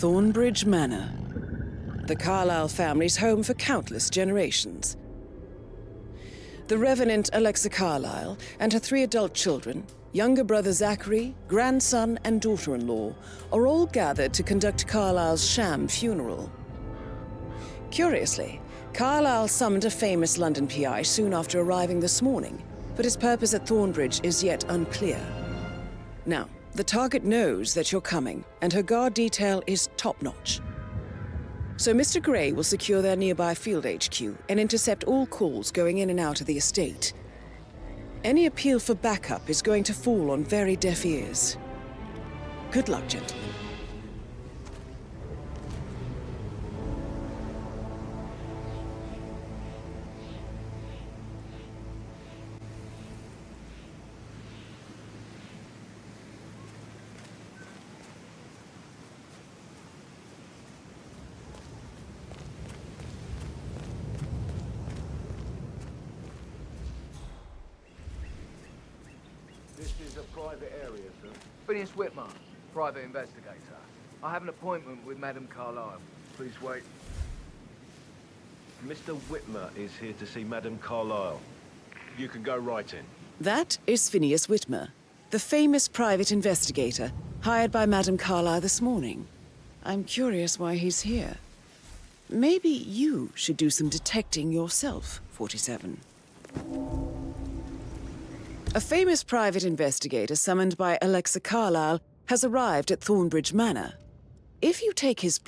Thornbridge Manor, the Carlyle family's home for countless generations. The Revenant Alexa Carlyle and her 3 adult children, younger brother Zachary, grandson and daughter-in-law, are all gathered to conduct Carlyle's sham funeral. Curiously, Carlyle summoned a famous London PI soon after arriving this morning, but his purpose at Thornbridge is yet unclear. Now, the target knows that you're coming, and her guard detail is top-notch. So Mr. Gray will secure their nearby field HQ and intercept all calls going in and out of the estate. Any appeal for backup is going to fall on very deaf ears. Good luck, gentlemen. This is a private area, sir. Providence Whitmer, private investigator. I have an appointment with Madame Carlyle. Please wait. Mr. Whitmer is here to see Madame Carlyle. You can go right in. That is Phineas Whitmer, the famous private investigator hired by Madame Carlyle this morning. I'm curious why he's here. Maybe you should do some detecting yourself, 47. A famous private investigator summoned by Alexa Carlyle has arrived at Thornbridge Manor. If you take his...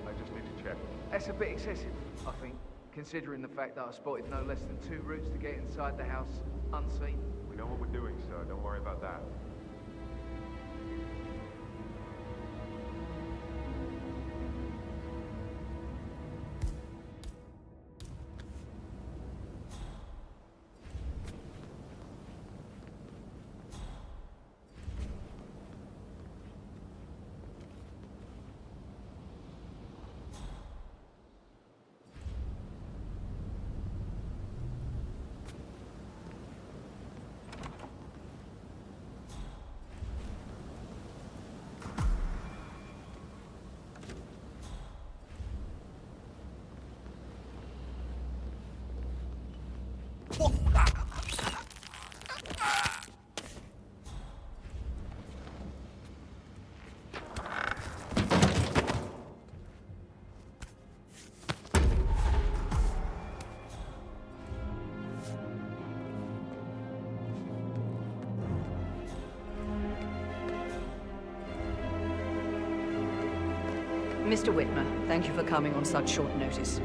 I just need to check. That's a bit excessive, I think, considering the fact that I spotted no less than 2 routes to get inside the house unseen. We know what we're doing, sir. Don't worry about that. Mr. Whitmer, thank you for coming on such short notice.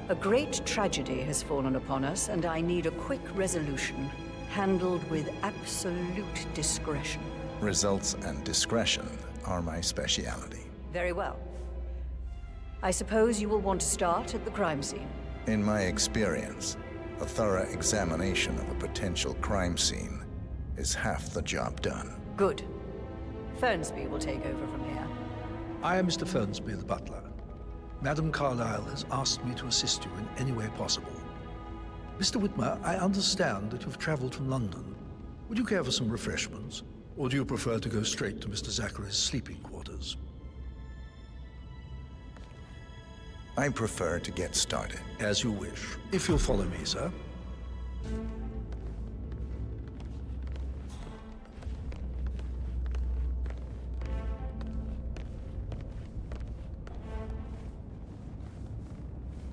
A great tragedy has fallen upon us, and I need a quick resolution, handled with absolute discretion. Results and discretion are my speciality. Very well. I suppose you will want to start at the crime scene. In my experience, a thorough examination of a potential crime scene is half the job done. Good. Fernsby will take over from here. I am Mr. Fernsby, the butler. Madam Carlyle has asked me to assist you in any way possible. Mr. Whitmer, I understand that you've traveled from London. Would you care for some refreshments? Or do you prefer to go straight to Mr. Zachary's sleeping quarters? I prefer to get started. As you wish. If you'll follow me, sir.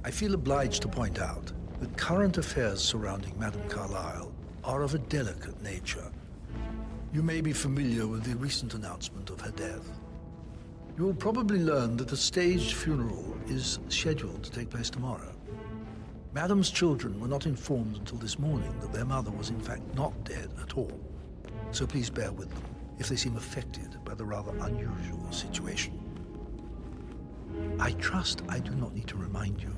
I feel obliged to point out that current affairs surrounding Madame Carlyle are of a delicate nature. You may be familiar with the recent announcement of her death. You will probably learn that a staged funeral is scheduled to take place tomorrow. Madame's children were not informed until this morning that their mother was in fact not dead at all. So please bear with them if they seem affected by the rather unusual situation. I trust I do not need to remind you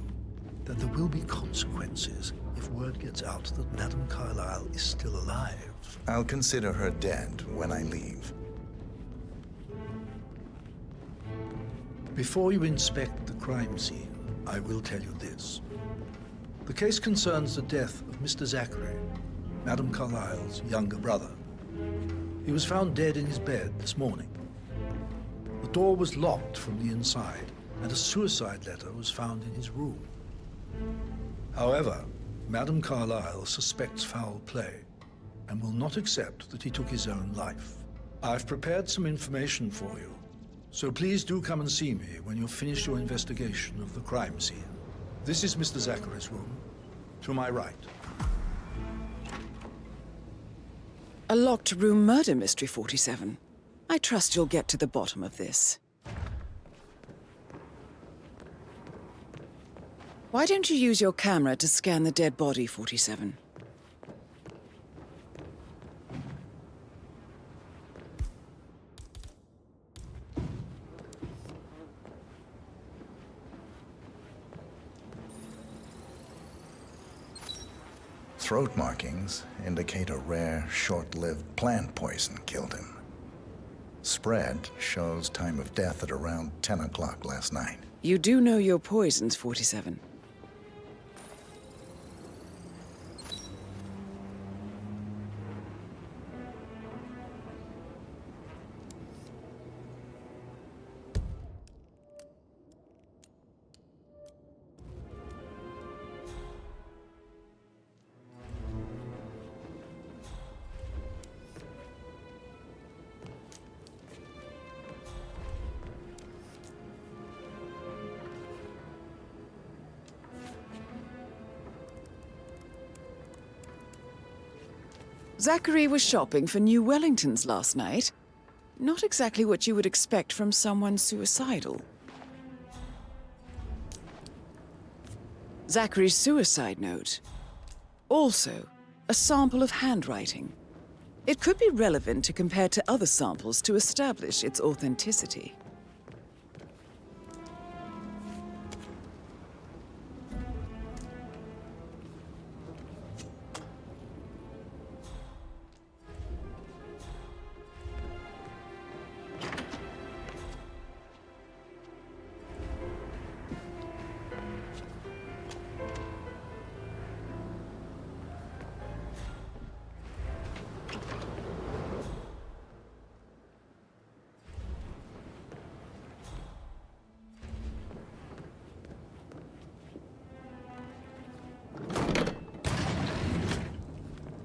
that there will be consequences if word gets out that Madame Carlyle is still alive. I'll consider her dead when I leave. Before you inspect the crime scene, I will tell you this. The case concerns the death of Mr. Zachary, Madame Carlyle's younger brother. He was found dead in his bed this morning. The door was locked from the inside, and a suicide letter was found in his room. However, Madame Carlyle suspects foul play and will not accept that he took his own life. I've prepared some information for you, so please do come and see me when you've finished your investigation of the crime scene. This is Mr. Zachary's room, to my right. A locked room murder mystery, 47. I trust you'll get to the bottom of this. Why don't you use your camera to scan the dead body, 47? Throat markings indicate a rare, short-lived plant poison killed him. Spread shows time of death at around 10 o'clock last night. You do know your poisons, 47. Zachary was shopping for new Wellingtons last night. Not exactly what you would expect from someone suicidal. Zachary's suicide note. Also, a sample of handwriting. It could be relevant to compare to other samples to establish its authenticity.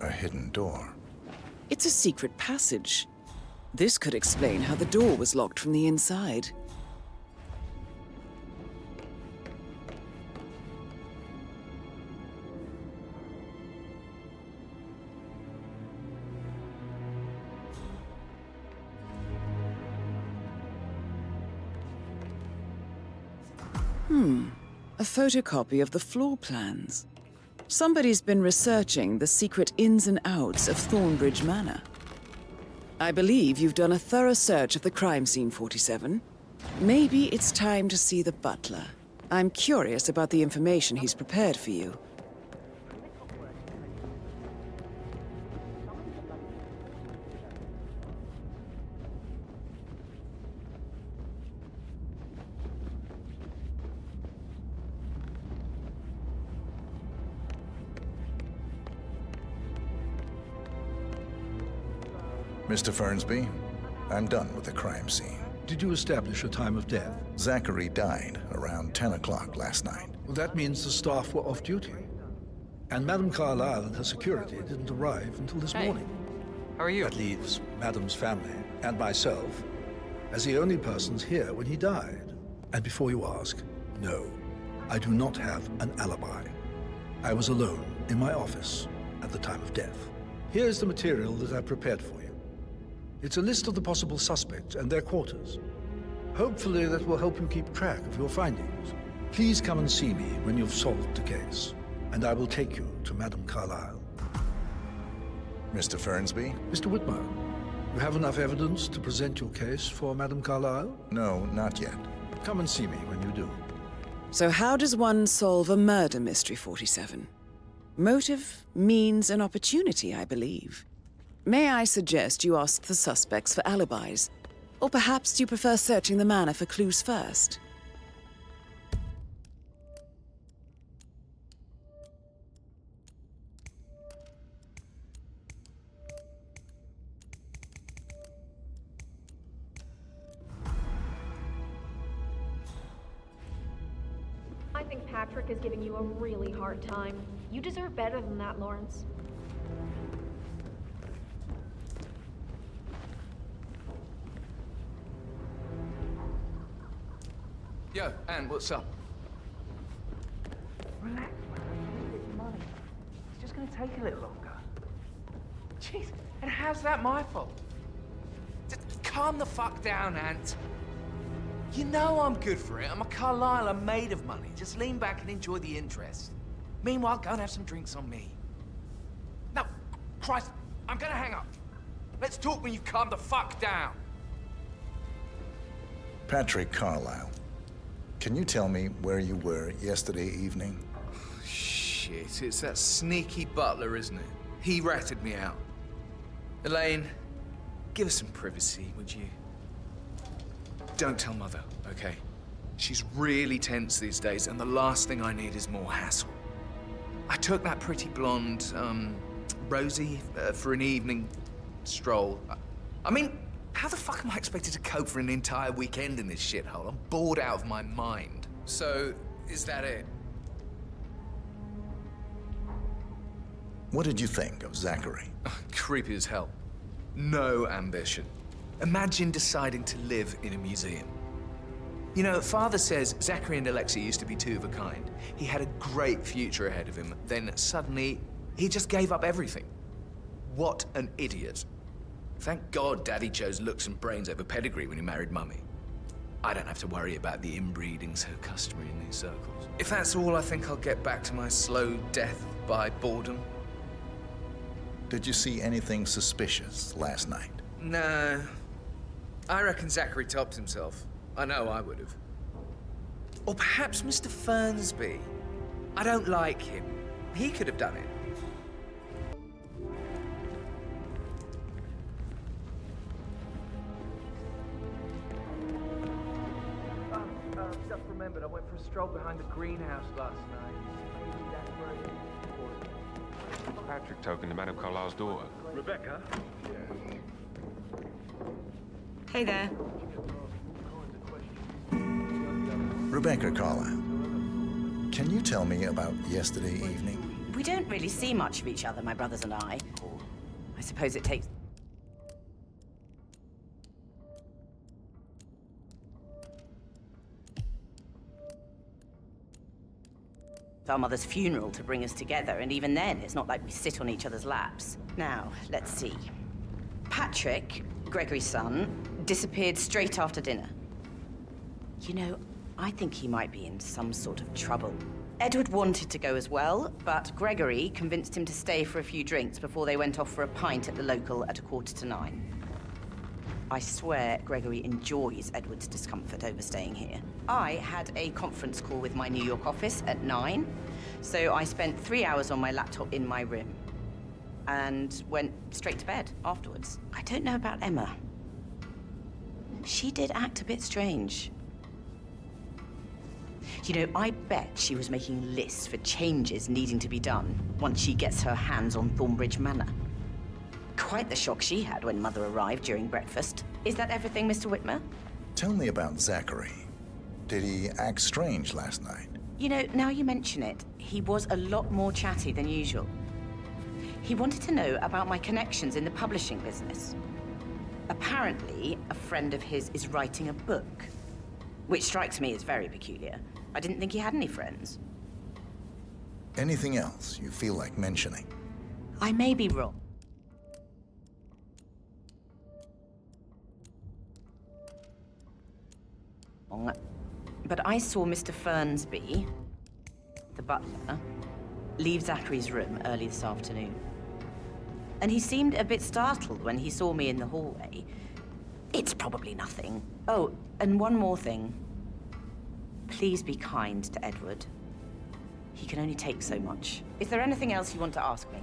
A hidden door. It's a secret passage. This could explain how the door was locked from the inside. A photocopy of the floor plans. Somebody's been researching the secret ins and outs of Thornbridge Manor. I believe you've done a thorough search of the crime scene, 47. Maybe it's time to see the butler. I'm curious about the information he's prepared for you. Mr. Fernsby, I'm done with the crime scene. Did you establish a time of death? Zachary died around 10 o'clock last night. Well, that means the staff were off duty. And Madame Carlyle and her security didn't arrive until this morning. How are you? That leaves Madame's family and myself as the only persons here when he died. And before you ask, no, I do not have an alibi. I was alone in my office at the time of death. Here's the material that I prepared for you. It's a list of the possible suspects and their quarters. Hopefully that will help you keep track of your findings. Please come and see me when you've solved the case, and I will take you to Madame Carlyle. Mr. Fernsby? Mr. Whitmer, you have enough evidence to present your case for Madame Carlyle? No, not yet. Come and see me when you do. So how does one solve a murder mystery, 47? Motive, means, and opportunity, I believe. May I suggest you ask the suspects for alibis? Or perhaps you prefer searching the manor for clues first? I think Patrick is giving you a really hard time. You deserve better than that, Lawrence. Yo, Anne, what's up? Relax, man. It's money. It's just gonna take a little longer. Jeez, and how's that my fault? Calm the fuck down, Ant. You know I'm good for it. I'm a Carlyle. I'm made of money. Just lean back and enjoy the interest. Meanwhile, go and have some drinks on me. No, Christ, I'm gonna hang up. Let's talk when you've calmed the fuck down. Patrick Carlyle. Can you tell me where you were yesterday evening? Shit, it's that sneaky butler, isn't it? He ratted me out. Elaine, give us some privacy, would you? Don't tell Mother, okay? She's really tense these days, and the last thing I need is more hassle. I took that pretty blonde, Rosie, for an evening stroll. I mean, how the fuck am I expected to cope for an entire weekend in this shithole? I'm bored out of my mind. So, is that it? What did you think of Zachary? Creepy as hell. No ambition. Imagine deciding to live in a museum. You know, Father says Zachary and Alexei used to be two of a kind. He had a great future ahead of him. Then suddenly, he just gave up everything. What an idiot. Thank God Daddy chose looks and brains over pedigree when he married Mummy. I don't have to worry about the inbreeding so customary in these circles. If that's all, I think I'll get back to my slow death by boredom. Did you see anything suspicious last night? No. I reckon Zachary topped himself. I know I would have. Or perhaps Mr. Fernsby. I don't like him. He could have done it. Just remembered, I went for a stroll behind the greenhouse last night. Maybe that's where it Patrick token to Madame Carlyle's daughter. Rebecca? Hey there. Rebecca Carlyle. Can you tell me about yesterday evening? We don't really see much of each other, my brothers and I. I suppose it takes... our mother's funeral to bring us together, and even then, it's not like we sit on each other's laps. Now, let's see. Patrick, Gregory's son, disappeared straight after dinner. You know, I think he might be in some sort of trouble. Edward wanted to go as well, but Gregory convinced him to stay for a few drinks before they went off for a pint at the local at 9:15. I swear Gregory enjoys Edward's discomfort over staying here. I had a conference call with my New York office at 9, so I spent 3 hours on my laptop in my room and went straight to bed afterwards. I don't know about Emma. She did act a bit strange. You know, I bet she was making lists for changes needing to be done once she gets her hands on Thornbridge Manor. Quite the shock she had when Mother arrived during breakfast. Is that everything, Mr. Whitmer? Tell me about Zachary. Did he act strange last night? You know, now you mention it, he was a lot more chatty than usual. He wanted to know about my connections in the publishing business. Apparently, a friend of his is writing a book, which strikes me as very peculiar. I didn't think he had any friends. Anything else you feel like mentioning? I may be wrong. But I saw Mr. Fernsby, the butler, leave Zachary's room early this afternoon. And he seemed a bit startled when he saw me in the hallway. It's probably nothing. Oh, and one more thing. Please be kind to Edward. He can only take so much. Is there anything else you want to ask me?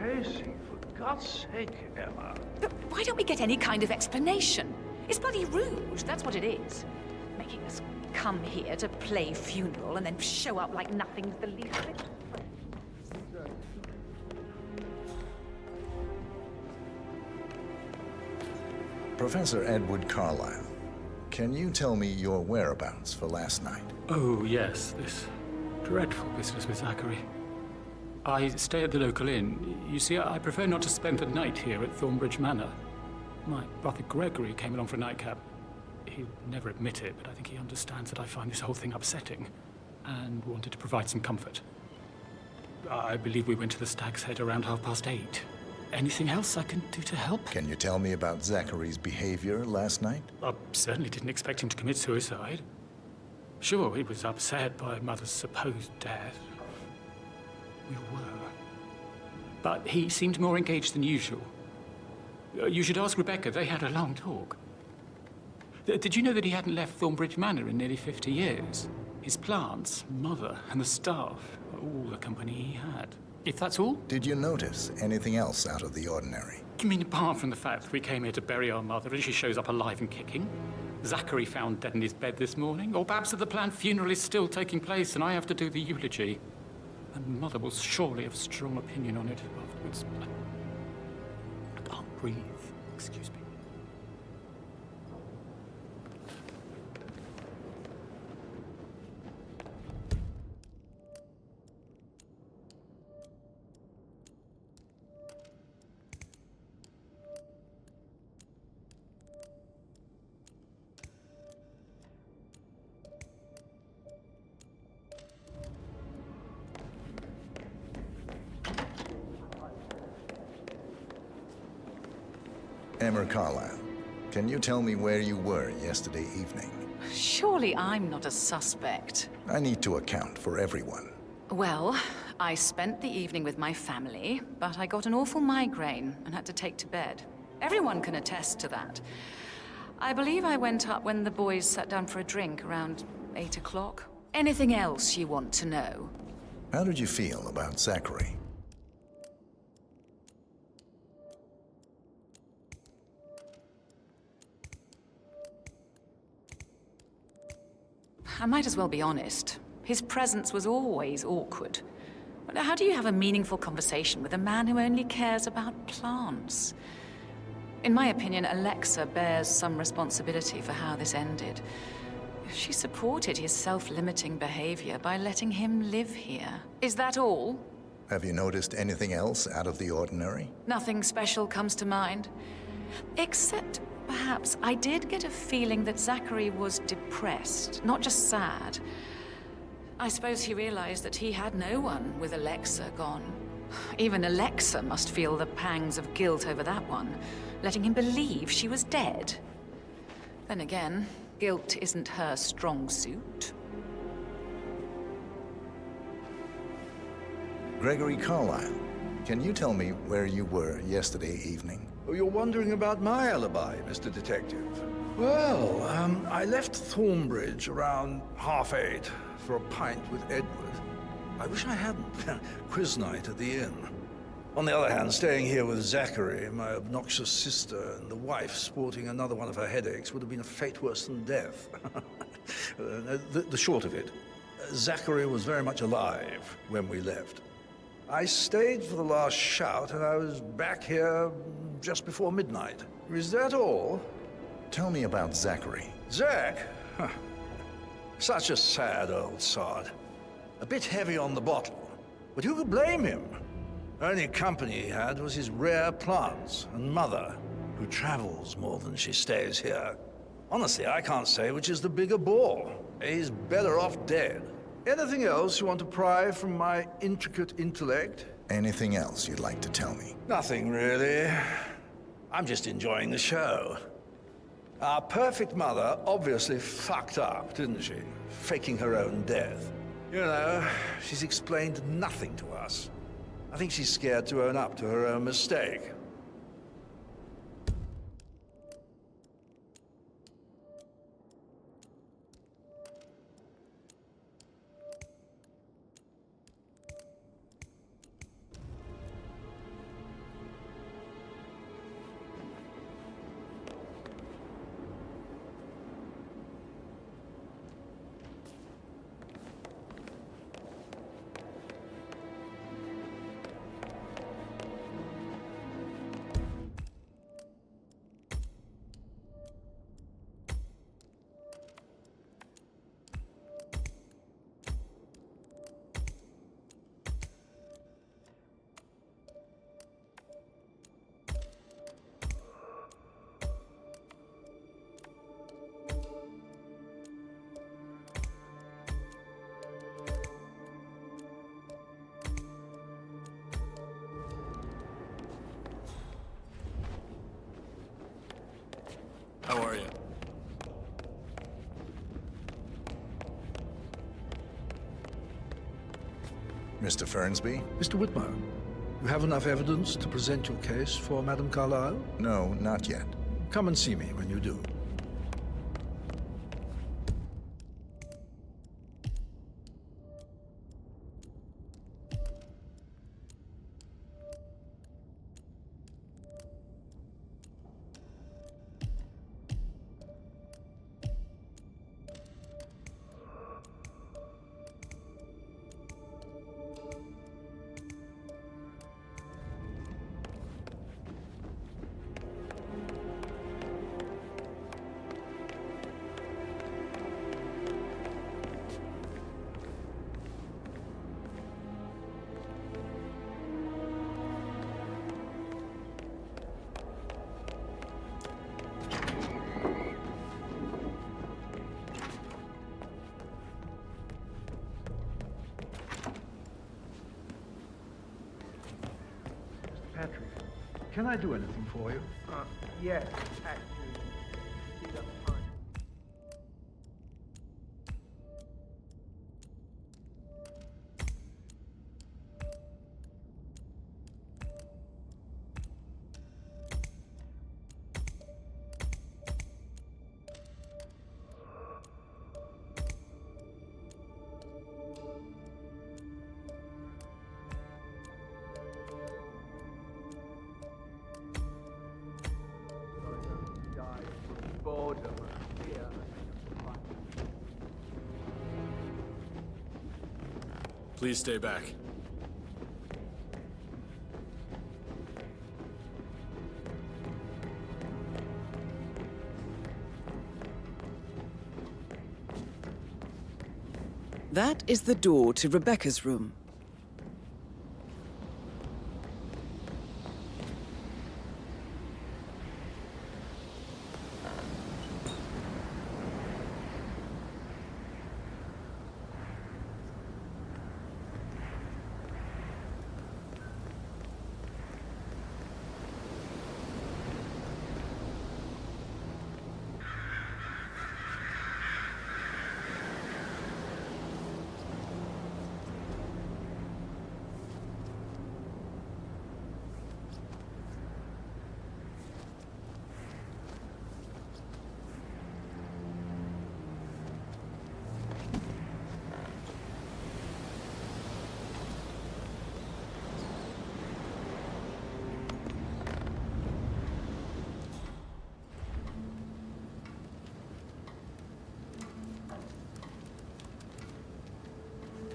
Pacing, for God's sake, Emma. But why don't we get any kind of explanation? It's bloody rude, that's what it is. Making us come here to play funeral and then show up like nothing's the least bit. Professor Edward Carlyle, can you tell me your whereabouts for last night? Oh, yes, this dreadful business with Zachary. I stay at the local inn. You see, I prefer not to spend the night here at Thornbridge Manor. My brother Gregory came along for a nightcap. He'll never admit it, but I think he understands that I find this whole thing upsetting and wanted to provide some comfort. I believe we went to the Stag's Head around 8:30. Anything else I can do to help? Can you tell me about Zachary's behavior last night? I certainly didn't expect him to commit suicide. Sure, he was upset by Mother's supposed death. We were. But he seemed more engaged than usual. You should ask Rebecca. They had a long talk. Did you know that he hadn't left Thornbridge Manor in nearly 50 years? His plants, Mother, and the staff, all the company he had. If that's all? Did you notice anything else out of the ordinary? You mean apart from the fact that we came here to bury our mother and she shows up alive and kicking? Zachary found dead in his bed this morning? Or perhaps that the planned funeral is still taking place and I have to do the eulogy? And Mother will surely have a strong opinion on it afterwards. I can't breathe. Excuse me. Emma Carlyle, can you tell me where you were yesterday evening? Surely I'm not a suspect. I need to account for everyone. Well, I spent the evening with my family, but I got an awful migraine and had to take to bed. Everyone can attest to that. I believe I went up when the boys sat down for a drink around 8 o'clock. Anything else you want to know? How did you feel about Zachary? I might as well be honest. His presence was always awkward. But how do you have a meaningful conversation with a man who only cares about plants? In my opinion, Alexa bears some responsibility for how this ended. She supported his self-limiting behavior by letting him live here. Is that all? Have you noticed anything else out of the ordinary? Nothing special comes to mind. Except, perhaps, I did get a feeling that Zachary was depressed, not just sad. I suppose he realized that he had no one with Alexa gone. Even Alexa must feel the pangs of guilt over that one, letting him believe she was dead. Then again, guilt isn't her strong suit. Gregory Carlyle, can you tell me where you were yesterday evening? Oh, you're wondering about my alibi, Mr. Detective. Well, I left Thornbridge around 8:30 for a pint with Edward. I wish I hadn't. Quiz night at the inn. On the other hand, staying here with Zachary, my obnoxious sister, and the wife sporting another one of her headaches would have been a fate worse than death. The short of it, Zachary was very much alive when we left. I stayed for the last shout, and I was back here just before midnight. Is that all? Tell me about Zachary. Zach? Huh. Such a sad old sod. A bit heavy on the bottle, but who could blame him? Only company he had was his rare plants and mother, who travels more than she stays here. Honestly, I can't say which is the bigger bore. He's better off dead. Anything else you want to pry from my intricate intellect? Anything else you'd like to tell me? Nothing, really. I'm just enjoying the show. Our perfect mother obviously fucked up, didn't she? Faking her own death. You know, she's explained nothing to us. I think she's scared to own up to her own mistake. How are you? Mr. Fernsby? Mr. Whitmer, you have enough evidence to present your case for Madame Carlyle? No, not yet. Come and see me when you do. Patrick, can I do anything for you? Yes, actually. Speed up time. Please stay back. That is the door to Rebecca's room.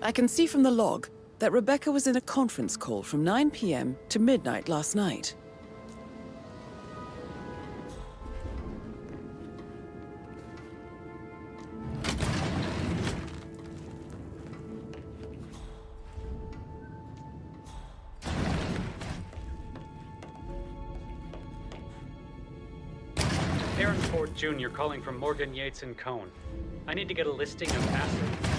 I can see from the log that Rebecca was in a conference call from 9 p.m. to midnight last night. Aaron Ford Jr. calling from Morgan Yates and Cone. I need to get a listing of assets.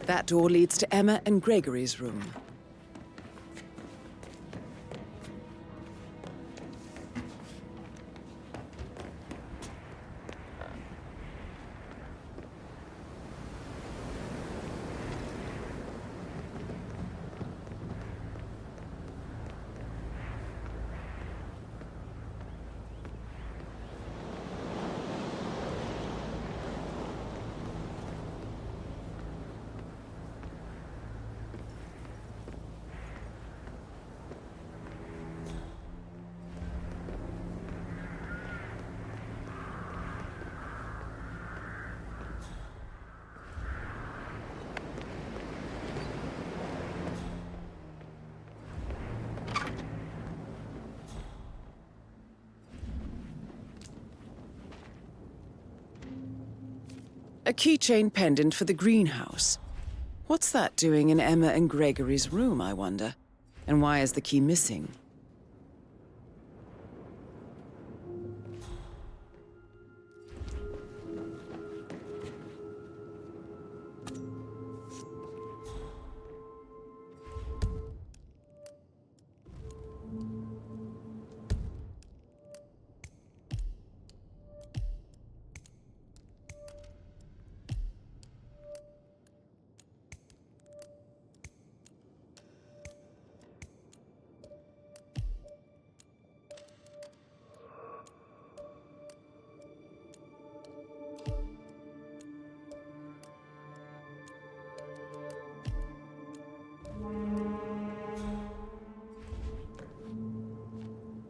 That door leads to Emma and Gregory's room. A keychain pendant for the greenhouse. What's that doing in Emma and Gregory's room, I wonder? And why is the key missing?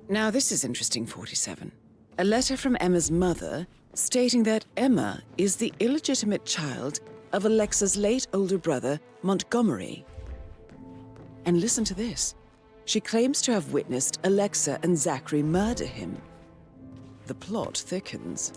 Now this is interesting, 47. A letter from Emma's mother stating that Emma is the illegitimate child of Alexa's late older brother, Montgomery. And listen to this. She claims to have witnessed Alexa and Zachary murder him. The plot thickens.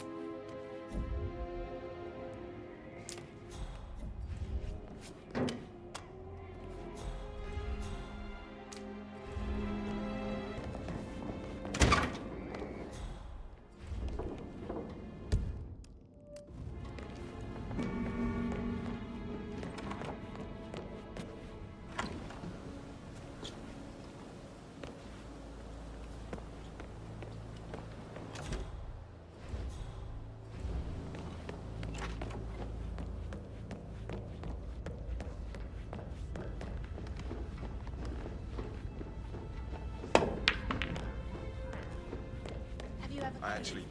I actually...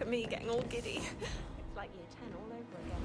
at me getting all giddy. It's like year 10 all over again.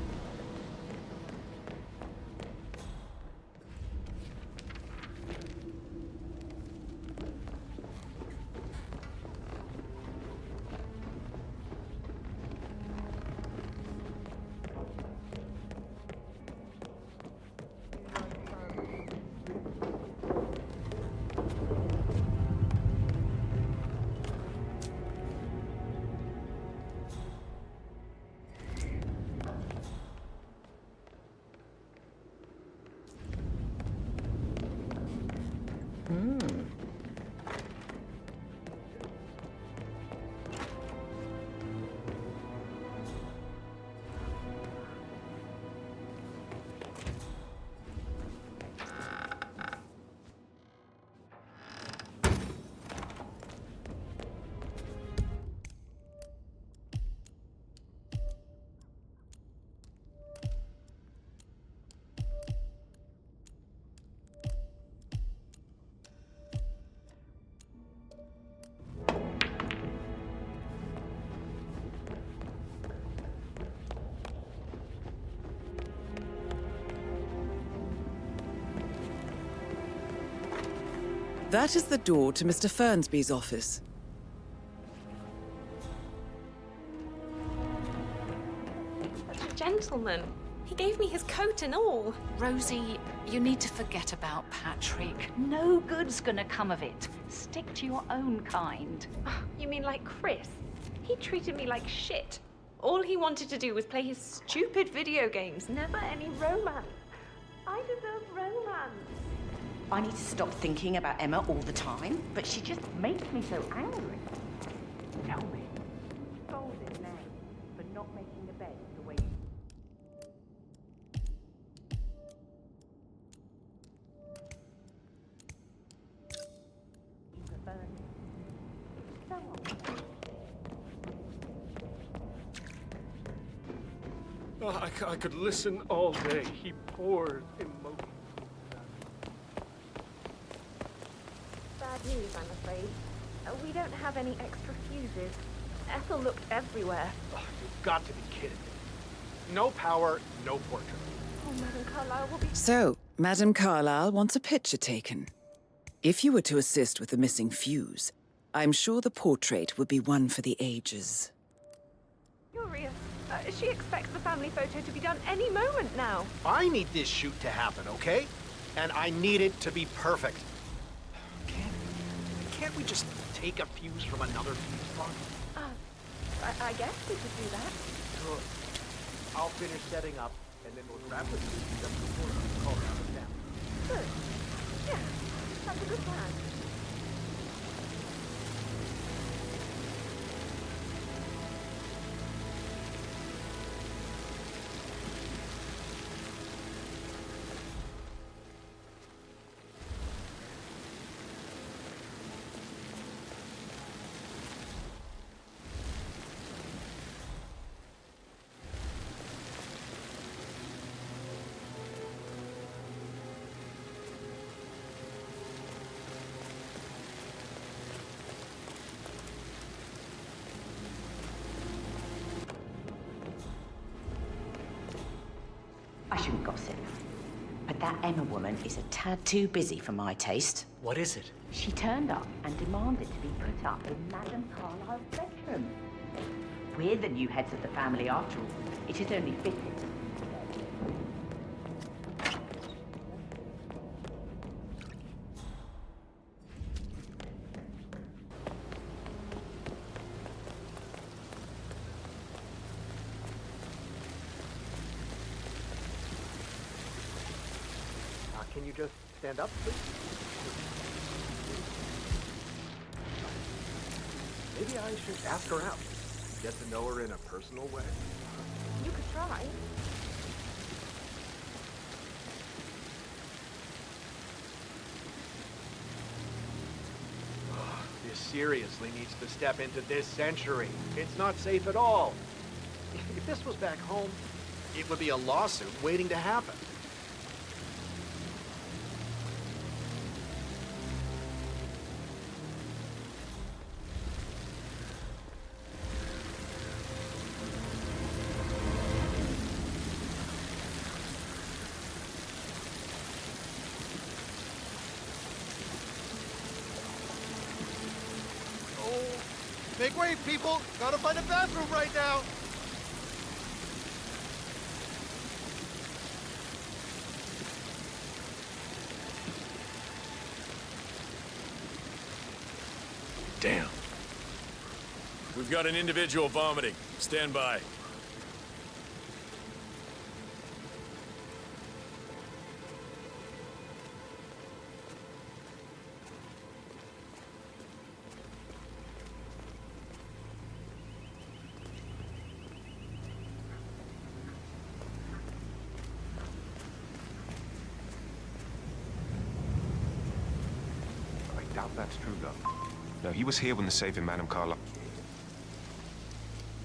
That is the door to Mr. Fernsby's office. Such a gentleman. He gave me his coat and all. Rosie, you need to forget about Patrick. No good's gonna come of it. Stick to your own kind. You mean like Chris? He treated me like shit. All he wanted to do was play his stupid video games, never any romance. I deserve romance. I need to stop thinking about Emma all the time, but she just makes me so angry. Tell me, who scolded Meg for not making the bed the way you... You prefer it? Go on. Oh, I could listen all day. He pours emotion. Bad news, I'm afraid. We don't have any extra fuses. Ethel looked everywhere. Oh, you've got to be kidding me. No power, no portrait. Oh, Madame Carlyle will be... So, Madame Carlyle wants a picture taken. If you were to assist with the missing fuse, I'm sure the portrait would be one for the ages. Furious. She expects the family photo to be done any moment now. I need this shoot to happen, okay? And I need it to be perfect. Can't we just take a fuse from another fuse box? I guess we could do that. Good. I'll finish setting up, and then we'll grab the fuse up before we call around the town. Good. Yeah, that's a good plan. I shouldn't gossip, but that Emma woman is a tad too busy for my taste. What is it? She turned up and demanded to be put up in Madame Carlyle's bedroom. We're the new heads of the family after all. It is only fitting. Can you just stand up, please? Maybe I should ask her out. Get to know her in a personal way. You could try. This seriously needs to step into this century. It's not safe at all. If this was back home, it would be a lawsuit waiting to happen. Make way, people! Gotta find a bathroom right now! Damn. We've got an individual vomiting. Stand by. I doubt that's true, though. No, he was here when the safe in Madame Carla...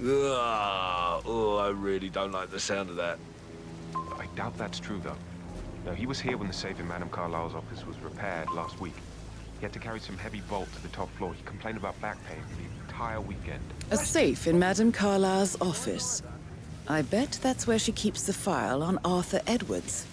I really don't like the sound of that. I doubt that's true, though. No, he was here when the safe in Madame Carlisle's office was repaired last week. He had to carry some heavy bolt to the top floor. He complained about back pain for the entire weekend. A safe in Madame Carlisle's office. I bet that's where she keeps the file on Arthur Edwards.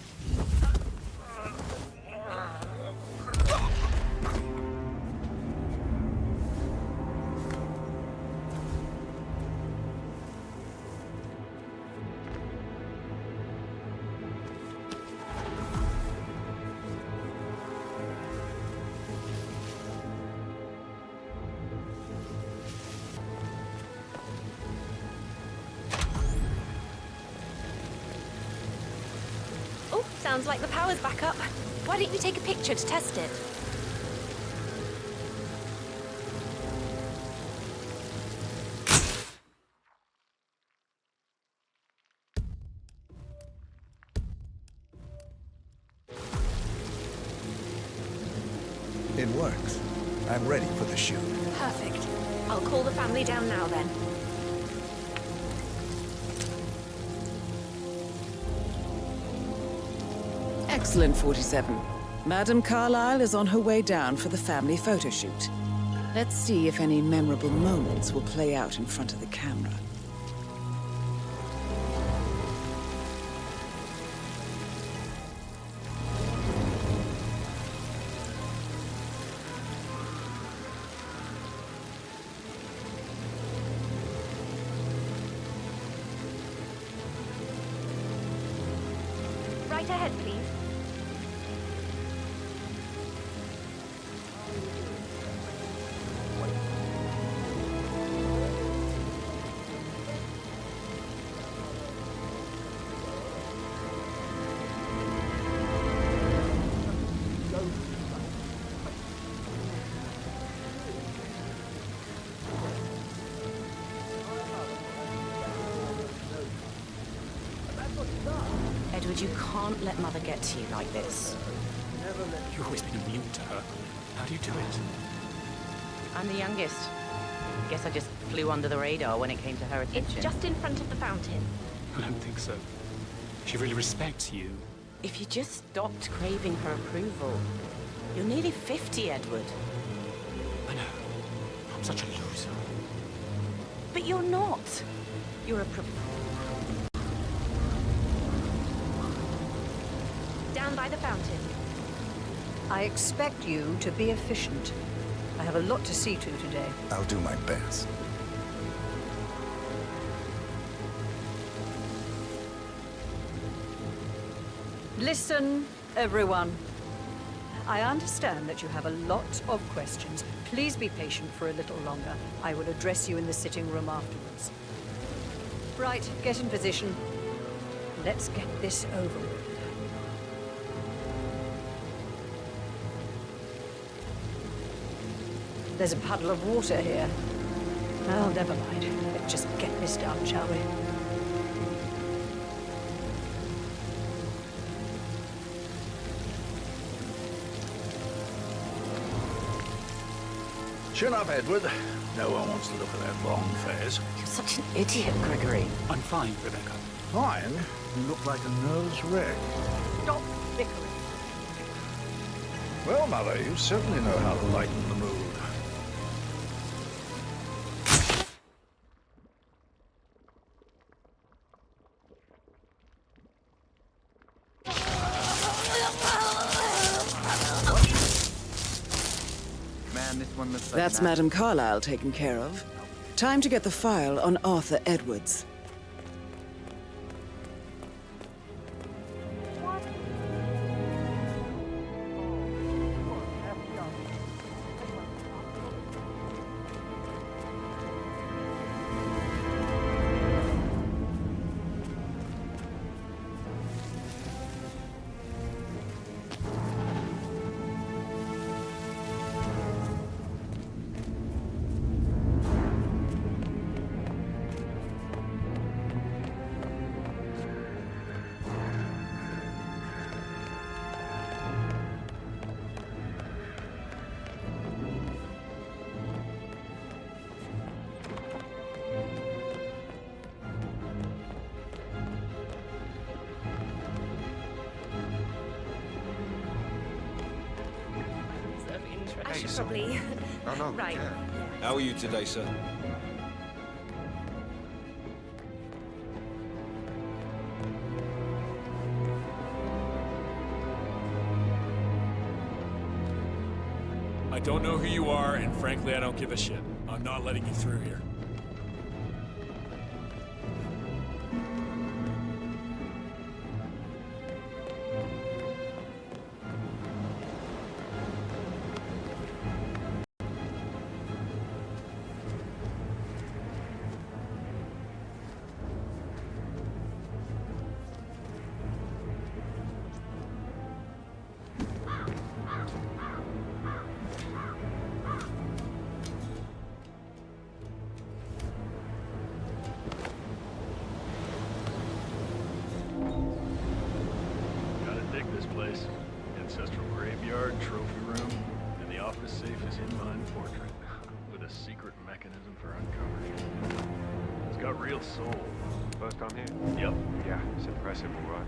Sounds like the power's back up. Why don't you take a picture to test it? It works. I'm ready for the shoot. Perfect. I'll call the family down now then. Excellent, 47. Madame Carlyle is on her way down for the family photo shoot. Let's see if any memorable moments will play out in front of the camera. Right ahead, please. Edward, you can't let Mother get to you like this. You've always been immune to her. How do you do it? I'm the youngest. Guess I just flew under the radar when it came to her attention. It's just in front of the fountain. I don't think so. She really respects you. If you just stopped craving her approval. You're nearly 50, Edward. I know. I'm such a loser. But you're not. You're a Down by the fountain. I expect you to be efficient. I have a lot to see to today. I'll do my best. Listen, everyone. I understand that you have a lot of questions. Please be patient for a little longer. I will address you in the sitting room afterwards. Right, get in position. Let's get this over with. There's a puddle of water here. Oh, never mind. Let's just get this done, shall we? Chin up, Edward. No one wants to look at that long face. You're such an idiot, Gregory. I'm fine, Rebecca. Fine? You look like a nervous wreck. Stop bickering. Well, Mother, you certainly know how to lighten the mood. Man, this one looks like That's Madame Carlyle taken care of. Time to get the file on Arthur Edwards. I should probably... Oh, no. Right. Yeah. How are you today, sir? I don't know who you are, and frankly, I don't give a shit. I'm not letting you through here. Place. Ancestral graveyard, trophy room, and the office safe is in mine portrait, with a secret mechanism for uncovering. It's got real soul. First time here? Yep. Yeah, it's impressive, all right.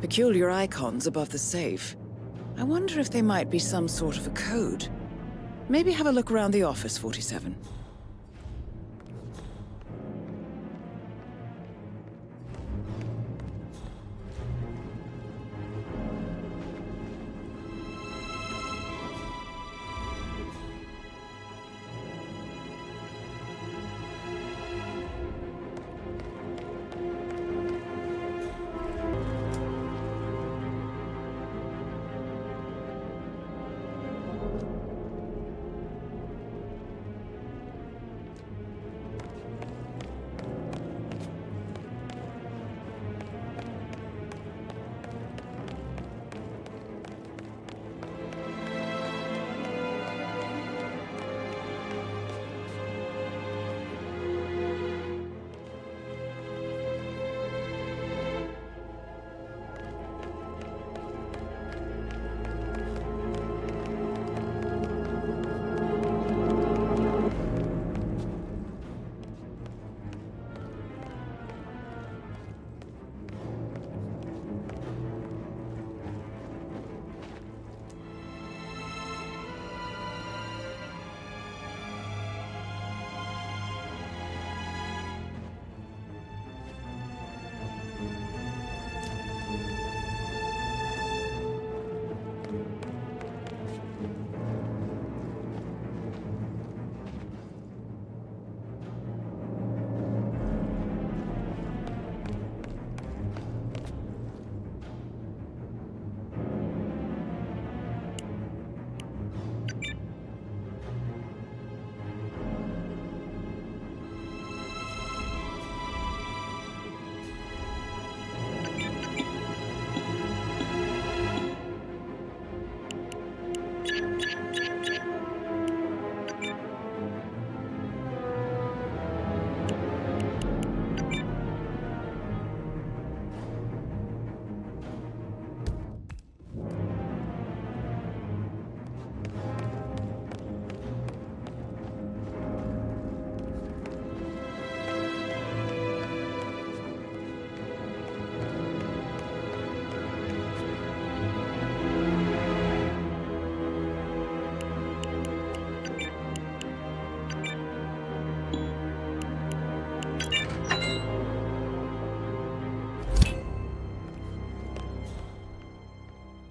Peculiar icons above the safe. I wonder if they might be some sort of a code. Maybe have a look around the office, 47.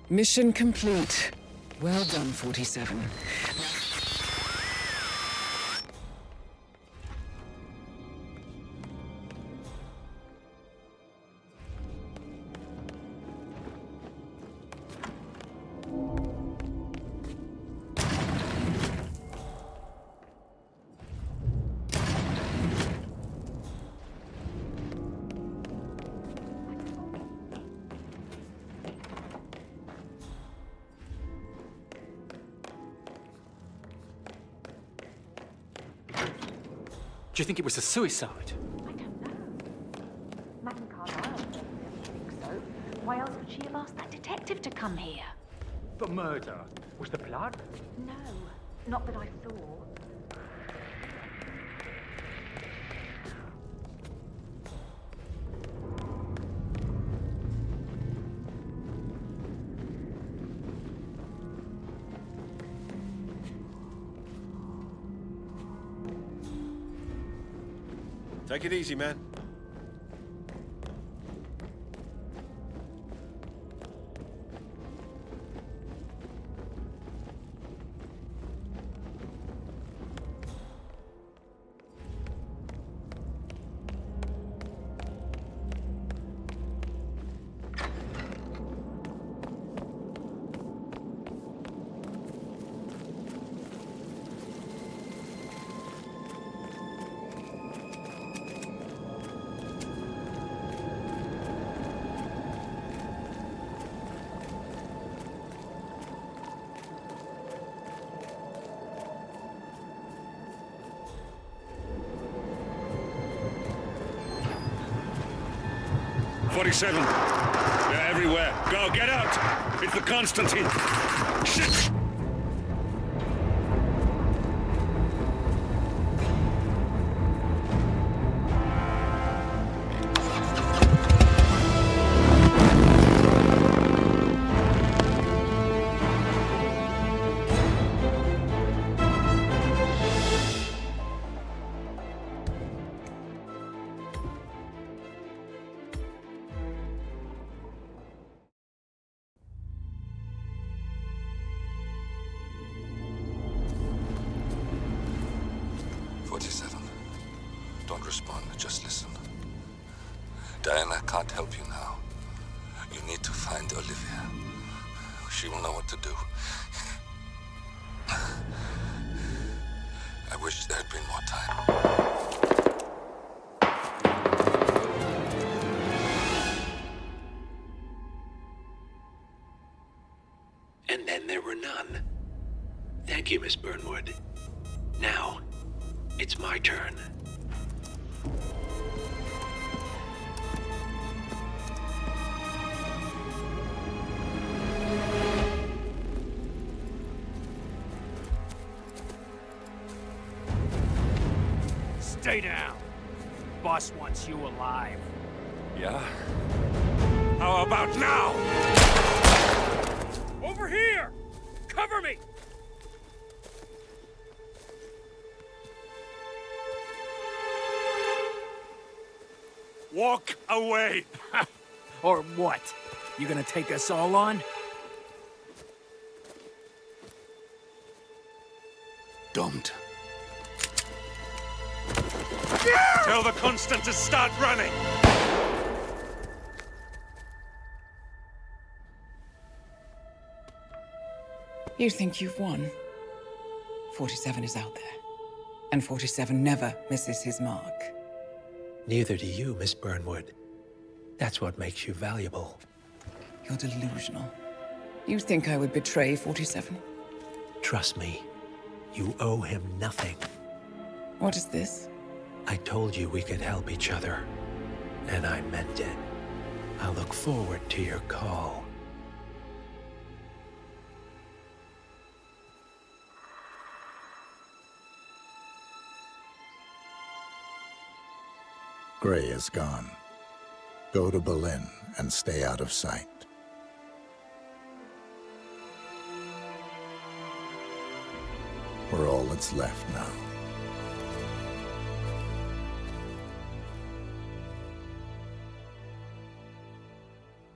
Mission complete. Well done, 47. Do you think it was a suicide? I don't know. Madame Carlyle doesn't think so. Why else would she have asked that detective to come here? The murder was the plot? No, not that I saw. Take it easy, man. '47. They're everywhere. Go, get out! It's the Constantine. Shit! Don't respond, just listen. Diana can't help you now. You need to find Olivia. She will know what to do. I wish there had been more time. And then there were none. Thank you, Miss Burnwood. Now, it's my turn. Stay down. Boss wants you alive. Yeah? How about now? Over here! Cover me! Walk away! Or what? You gonna take us all on? Don't. Tell the Constant to start running! You think you've won? 47 is out there. And 47 never misses his mark. Neither do you, Miss Burnwood. That's what makes you valuable. You're delusional. You think I would betray 47? Trust me, you owe him nothing. What is this? I told you we could help each other, and I meant it. I'll look forward to your call. Gray is gone. Go to Berlin and stay out of sight. We're all that's left now.